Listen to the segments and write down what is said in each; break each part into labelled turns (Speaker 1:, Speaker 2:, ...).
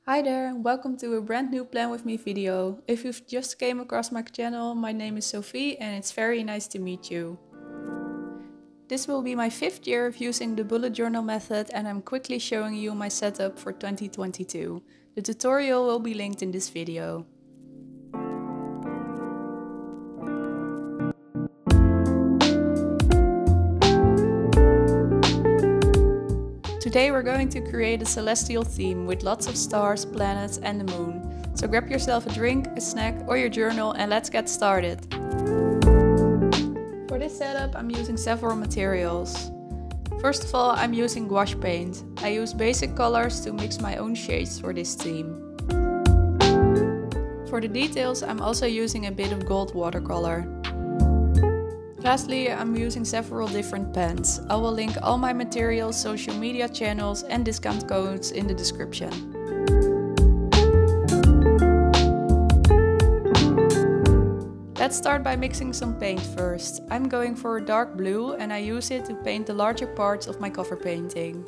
Speaker 1: Hi there, welcome to a brand new Plan With Me video. If you've just came across my channel, my name is Sophie and it's very nice to meet you. This will be my 5th year of using the bullet journal method and I'm quickly showing you my setup for 2022. The tutorial will be linked in this video. Today we're going to create a celestial theme with lots of stars, planets and the moon. So grab yourself a drink, a snack or your journal and let's get started. For this setup I'm using several materials. First of all, I'm using gouache paint. I use basic colors to mix my own shades for this theme. For the details I'm also using a bit of gold watercolor. Lastly, I'm using several different pens. I will link all my materials, social media channels and discount codes in the description. Let's start by mixing some paint first. I'm going for a dark blue and I use it to paint the larger parts of my cover painting.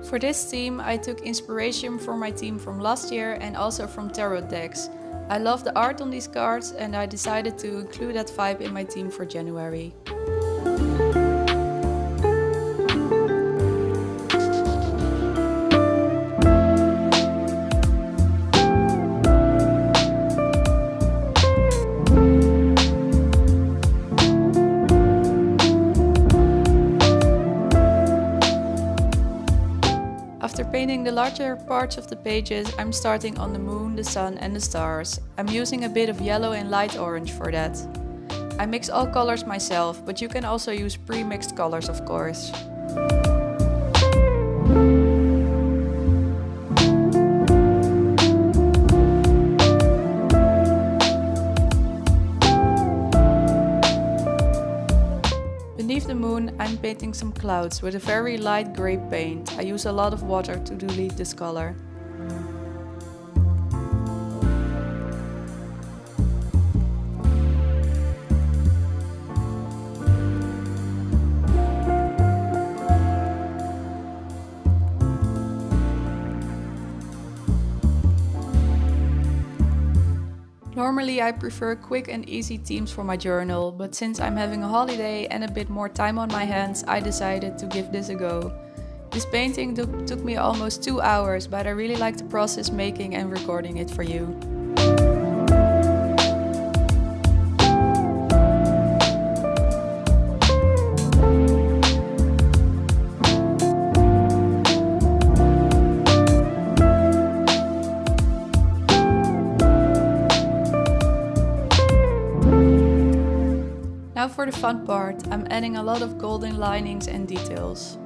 Speaker 1: For this theme I took inspiration from my theme from last year and also from tarot decks. I love the art on these cards and I decided to include that vibe in my theme for January. After painting the larger parts of the pages, I'm starting on the moon, the sun and the stars. I'm using a bit of yellow and light orange for that. I mix all colors myself, but you can also use pre-mixed colors of course. Beneath the moon, I'm painting some clouds with a very light grey paint. I use a lot of water to delete this color. Normally I prefer quick and easy themes for my journal, but since I'm having a holiday and a bit more time on my hands, I decided to give this a go. This painting took me almost 2 hours, but I really like the process making and recording it for you. Now for the fun part, I'm adding a lot of golden linings and details.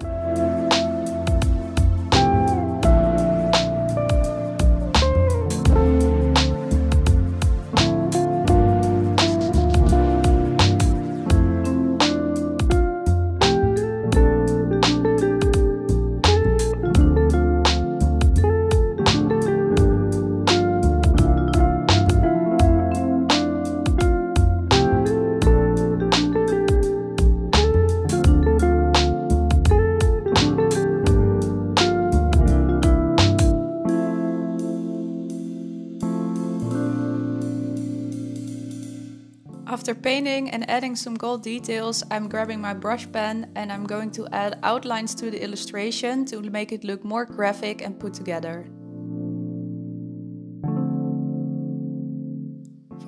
Speaker 1: After painting and adding some gold details, I'm grabbing my brush pen and I'm going to add outlines to the illustration to make it look more graphic and put together.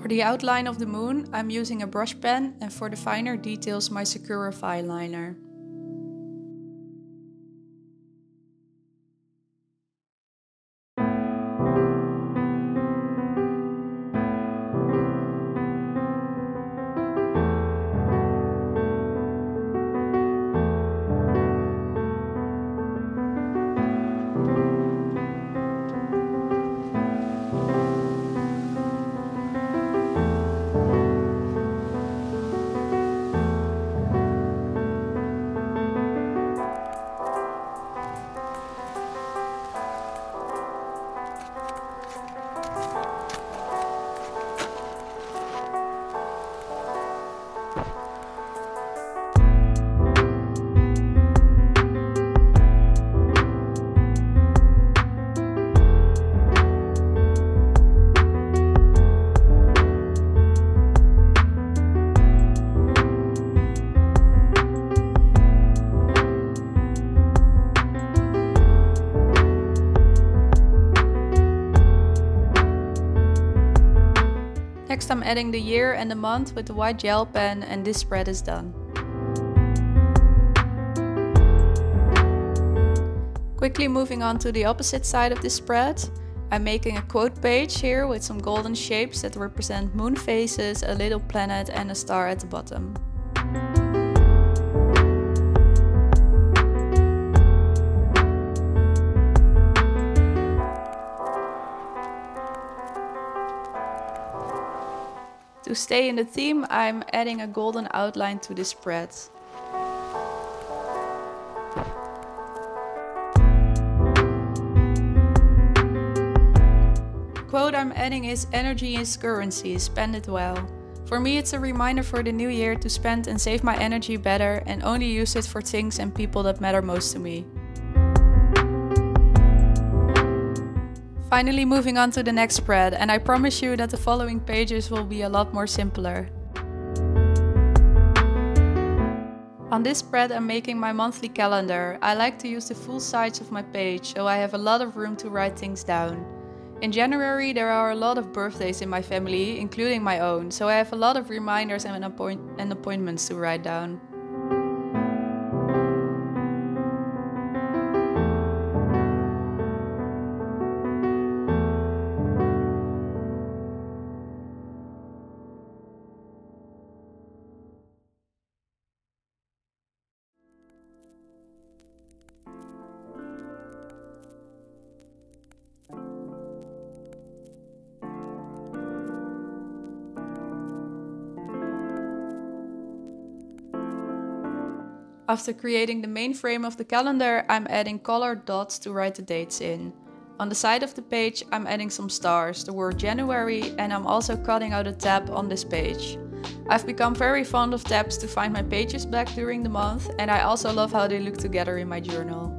Speaker 1: For the outline of the moon, I'm using a brush pen and for the finer details my Sakura Fineliner. Next I'm adding the year and the month with the white gel pen, and this spread is done. Quickly moving on to the opposite side of this spread, I'm making a quote page here with some golden shapes that represent moon phases, a little planet and a star at the bottom. To stay in the theme, I'm adding a golden outline to this spread. The quote I'm adding is "Energy is currency, spend it well." For me, it's a reminder for the new year to spend and save my energy better and only use it for things and people that matter most to me. Finally moving on to the next spread, and I promise you that the following pages will be a lot more simpler. On this spread I'm making my monthly calendar. I like to use the full size of my page, so I have a lot of room to write things down. In January there are a lot of birthdays in my family, including my own, so I have a lot of reminders and appointments to write down. After creating the main frame of the calendar, I'm adding colored dots to write the dates in. On the side of the page, I'm adding some stars, the word January, and I'm also cutting out a tab on this page. I've become very fond of tabs to find my pages back during the month, and I also love how they look together in my journal.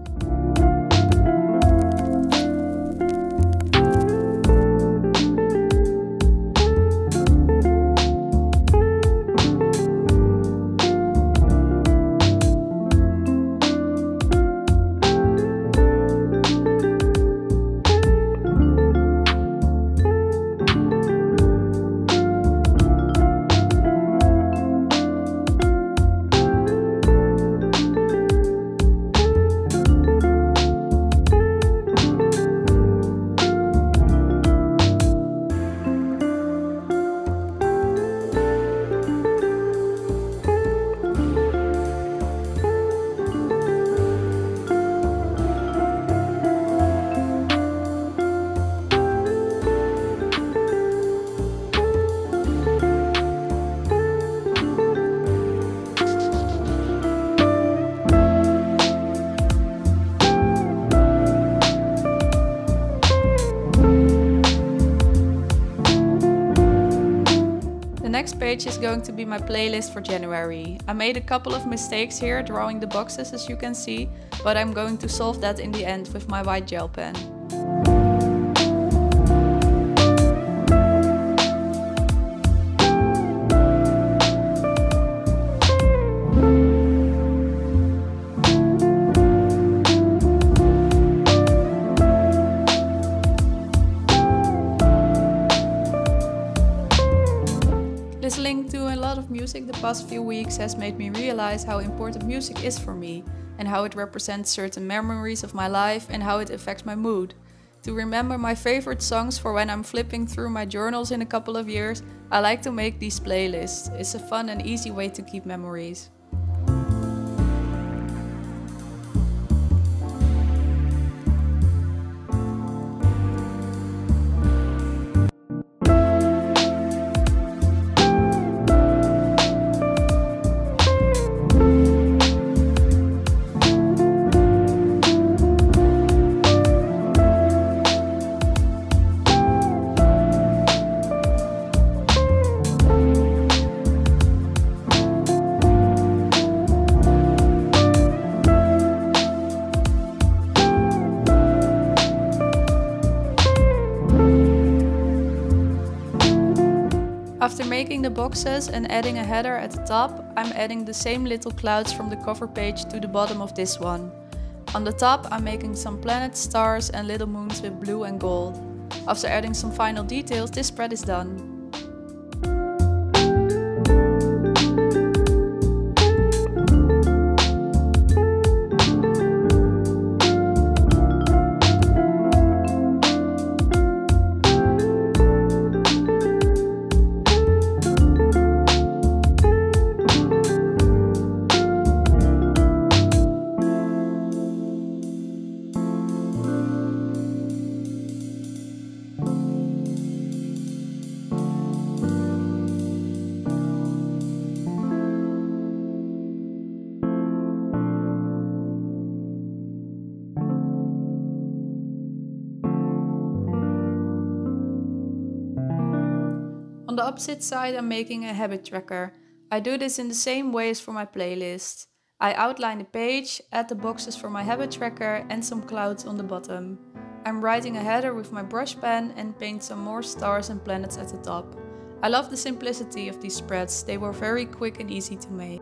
Speaker 1: The next page is going to be my playlist for January. I made a couple of mistakes here drawing the boxes, as you can see, but I'm going to solve that in the end with my white gel pen. Listening to a lot of music the past few weeks has made me realize how important music is for me, and how it represents certain memories of my life and how it affects my mood. To remember my favorite songs for when I'm flipping through my journals in a couple of years, I like to make these playlists. It's a fun and easy way to keep memories. After making the boxes and adding a header at the top, I'm adding the same little clouds from the cover page to the bottom of this one. On the top I'm making some planets, stars and little moons with blue and gold. After adding some final details, this spread is done. On the opposite side, I'm making a habit tracker. I do this in the same way as for my playlist. I outline the page, add the boxes for my habit tracker and some clouds on the bottom. I'm writing a header with my brush pen and paint some more stars and planets at the top. I love the simplicity of these spreads, they were very quick and easy to make.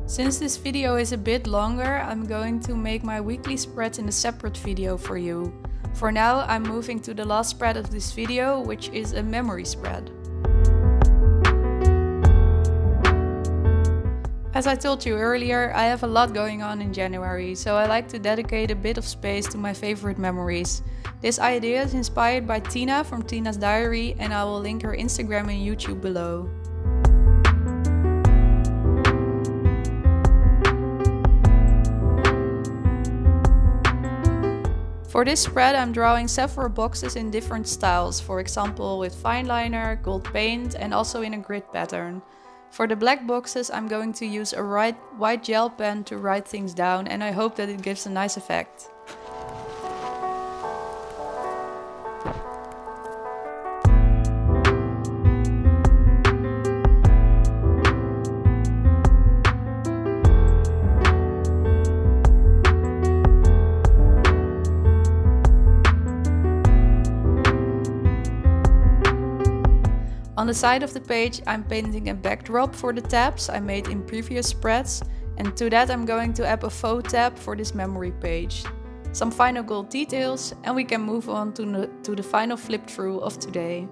Speaker 1: Since this video is a bit longer, I'm going to make my weekly spreads in a separate video for you. For now, I'm moving to the last spread of this video, which is a memory spread. As I told you earlier, I have a lot going on in January, so I like to dedicate a bit of space to my favorite memories. This idea is inspired by Tiina from Tiinas Diary, and I will link her Instagram and YouTube below. For this spread I'm drawing several boxes in different styles, for example with fineliner, gold paint and also in a grid pattern. For the black boxes I'm going to use a white gel pen to write things down, and I hope that it gives a nice effect. On the side of the page I'm painting a backdrop for the tabs I made in previous spreads, and to that I'm going to add a faux tab for this memory page. Some final gold details and we can move on to the final flip through of today.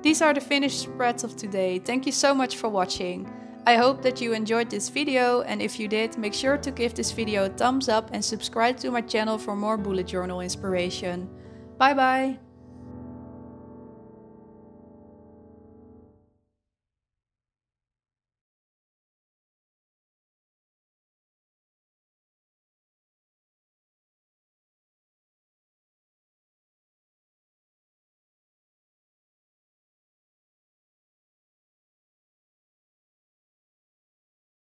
Speaker 1: These are the finished spreads of today. Thank you so much for watching. I hope that you enjoyed this video, and if you did, make sure to give this video a thumbs up and subscribe to my channel for more bullet journal inspiration. Bye bye!